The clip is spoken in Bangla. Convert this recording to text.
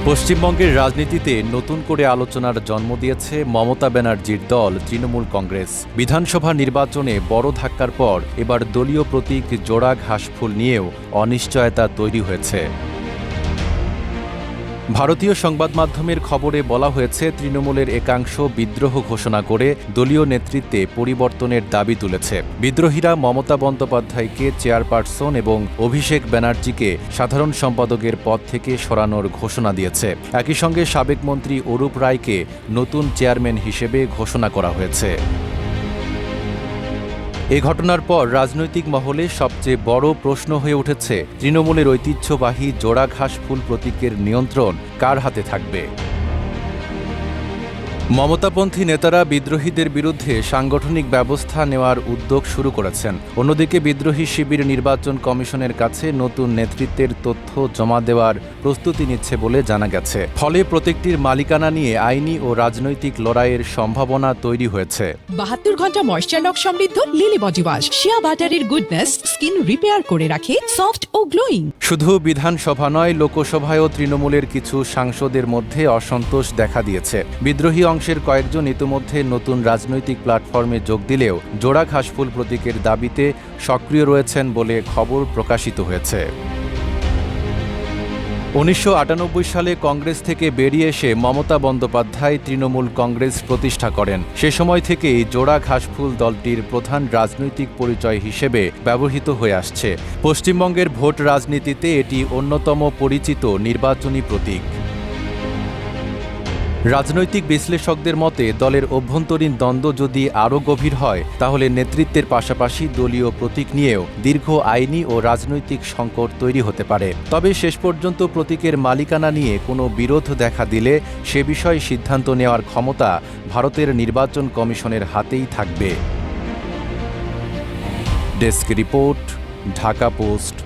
পশ্চিমবঙ্গের রাজনীতিতে নতুন করে আলোচনার জন্ম দিয়েছে মমতা ব্যানার্জির দল তৃণমূল কংগ্রেস। বিধানসভা নির্বাচনে বড় ধাক্কার পর এবার দলীয় প্রতীক জোড়া ঘাসফুল নিয়েও অনিশ্চয়তা তৈরি হয়েছে। ভারতীয় সংবাদ মাধ্যমের খবরে বলা হয়েছে, তৃণমূলের একাংশ বিদ্রোহ ঘোষণা করে দলীয় নেতৃত্বে পরিবর্তনের দাবি তুলেছে। বিদ্রোহীরা মমতা বন্দ্যোপাধ্যায়কে চেয়ারপারসন এবং অভিষেক ব্যানার্জিকে সাধারণ সম্পাদকের পদ থেকে সরানোর ঘোষণা দিয়েছে। একই সঙ্গে সাবেক মন্ত্রী অরূপ রায়কে নতুন চেয়ারম্যান হিসেবে ঘোষণা করা হয়েছে। এ ঘটনার পর রাজনৈতিক মহলে সবচেয়ে বড় প্রশ্ন হয়ে উঠেছে, তৃণমূলের ঐতিহ্যবাহী জোড়া ঘাসফুল প্রতীকের নিয়ন্ত্রণ কার হাতে থাকবে। মমতাপন্থী নেতারা বিদ্রোহীদের বিরুদ্ধে সাংগঠনিক ব্যবস্থা নেওয়ার উদ্যোগ শুরু করেছেন। অন্যদিকে বিদ্রোহী শিবির নির্বাচন কমিশনের কাছে নতুন নেতৃত্বের তথ্য জমা দেওয়ার প্রস্তুতি নিচ্ছে বলে জানা গেছে। ফলে প্রতীকটির মালিকানা নিয়ে আইনি ও রাজনৈতিক লড়াইয়ের সম্ভাবনা তৈরি হয়েছে। 72 ঘন্টা ময়েশ্চার লক সমৃদ্ধ লিলি বডি ওয়াশ, শিয়া বাটারের গুডনেস স্কিন রিপেয়ার করে রাখে সফট ও গ্লোয়িং। শুধু বিধানসভা নয়, লোকসভায়ও তৃণমূলের কিছু সাংসদের মধ্যে অসন্তোষ দেখা দিয়েছে। বিদ্রোহী অংশের কয়েকজন ইতিমধ্যে নতুন রাজনৈতিক প্ল্যাটফর্মে যোগ দিলেও জোড়া ঘাসফুল প্রতীকের দাবিতে সক্রিয় রয়েছেন বলে খবর প্রকাশিত হয়েছে। 1998 সালে কংগ্রেস থেকে বেরিয়ে এসে মমতা বন্দ্যোপাধ্যায় তৃণমূল কংগ্রেস প্রতিষ্ঠা করেন। সে সময় থেকেই জোড়া ঘাসফুল দলটির প্রধান রাজনৈতিক পরিচয় হিসেবে ব্যবহৃত হয়ে আসছে। পশ্চিমবঙ্গের ভোট রাজনীতিতে এটি অন্যতম পরিচিত নির্বাচনী প্রতীক। রাজনৈতিক বিশ্লেষকদের মতে, দলের অভ্যন্তরীণ দ্বন্দ্ব যদি আরও গভীর হয়, তাহলে নেতৃত্বের পাশাপাশি দলীয় প্রতীক নিয়েও দীর্ঘ আইনি ও রাজনৈতিক সংকট তৈরি হতে পারে। তবে শেষ পর্যন্ত প্রতীকের মালিকানা নিয়ে কোনো বিরোধ দেখা দিলে সে বিষয়ে সিদ্ধান্ত নেওয়ার ক্ষমতা ভারতের নির্বাচন কমিশনের হাতেই থাকবে। Desk report, Dhaka post.